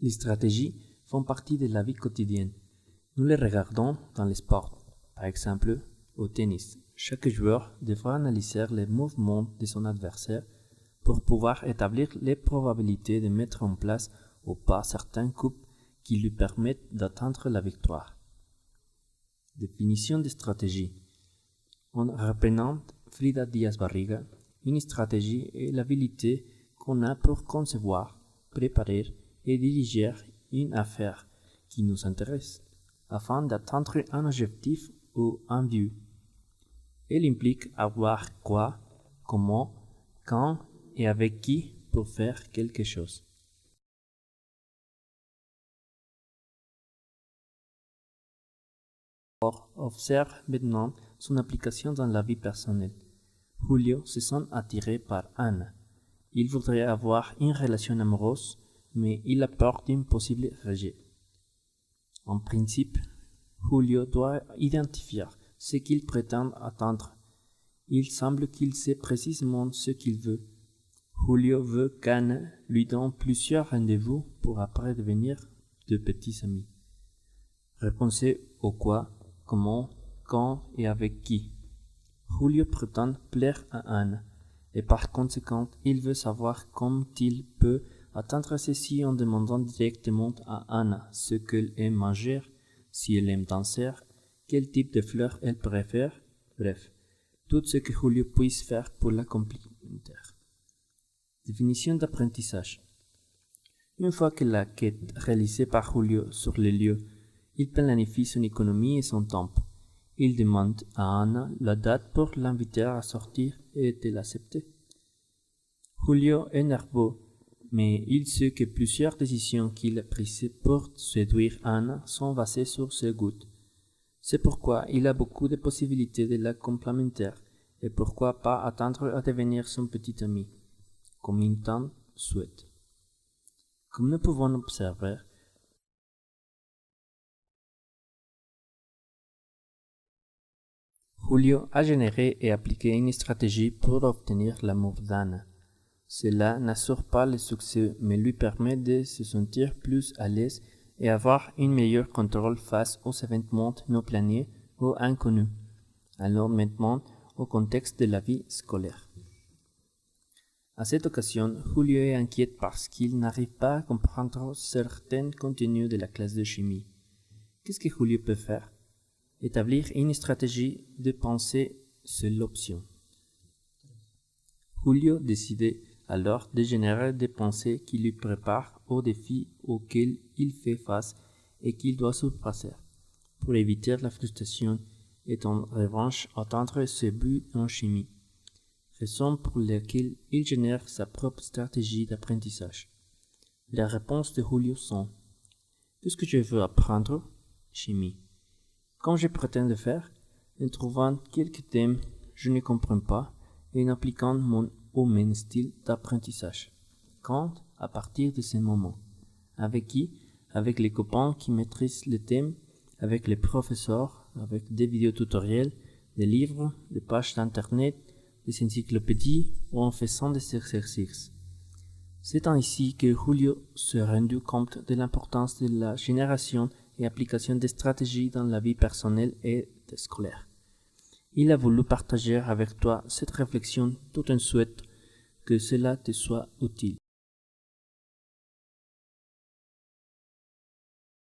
Les stratégies font partie de la vie quotidienne. Nous les regardons dans les sports. Par exemple, au tennis, chaque joueur devra analyser les mouvements de son adversaire pour pouvoir établir les probabilités de mettre en place ou pas certains coups qui lui permettent d'atteindre la victoire. Définition de stratégie. En reprenant Frida Díaz-Barriga, une stratégie est l'habilité qu'on a pour concevoir, préparer et diriger une affaire qui nous intéresse, afin d'atteindre un objectif ou un but. Elle implique avoir quoi, comment, quand et avec qui pour faire quelque chose. Observe maintenant son application dans la vie personnelle. Julio se sent attiré par Anna. Il voudrait avoir une relation amoureuse, mais il a peur d'un possible rejet. En principe, Julio doit identifier ce qu'il prétend atteindre. Il semble qu'il sait précisément ce qu'il veut. Julio veut qu'Anna lui donne plusieurs rendez-vous pour après devenir de petits amis. Répondez au quoi, comment, quand et avec qui. Julio prétend plaire à Anna, et par conséquent, il veut savoir comment il peut atteindre ceci en demandant directement à Anna ce qu'elle aime manger, si elle aime danser, quel type de fleurs elle préfère, bref, tout ce que Julio puisse faire pour la complimenter. Définition d'apprentissage. Une fois que la quête réalisée par Julio sur le lieu, il planifie son économie et son temps. Il demande à Anna la date pour l'inviter à sortir et de l'accepter. Julio est nerveux, mais il sait que plusieurs décisions qu'il a prises pour séduire Anna sont basées sur ses goûts. C'est pourquoi il a beaucoup de possibilités de la complémenter et pourquoi pas attendre à devenir son petit ami, comme il t'en souhaite. Comme nous pouvons observer, Julio a généré et appliqué une stratégie pour obtenir l'amour d'Anna. Cela n'assure pas le succès, mais lui permet de se sentir plus à l'aise et avoir un meilleur contrôle face aux événements non planifiés ou inconnus. Alors maintenant, au contexte de la vie scolaire. À cette occasion, Julio est inquiet parce qu'il n'arrive pas à comprendre certains contenus de la classe de chimie. Qu'est-ce que Julio peut faire? Établir une stratégie de pensée, c'est l'option. Julio décide alors de générer des pensées qui lui préparent aux défis auxquels il fait face et qu'il doit surpasser, pour éviter la frustration et en revanche atteindre ses buts en chimie, raison pour laquelle il génère sa propre stratégie d'apprentissage. Les réponses de Julio sont: qu'est-ce que je veux apprendre? Chimie. Comme je prétends le faire, en trouvant quelques thèmes que je ne comprends pas et en appliquant mon ou mon style d'apprentissage. Quand? À partir de ce moment. Avec qui? Avec les copains qui maîtrisent le thème, avec les professeurs, avec des vidéos tutoriels, des livres, des pages d'internet, des encyclopédies ou en faisant des exercices. C'est ainsi que Julio s'est rendu compte de l'importance de la génération et application des stratégies dans la vie personnelle et scolaire. Il a voulu partager avec toi cette réflexion tout en souhaitant que cela te soit utile.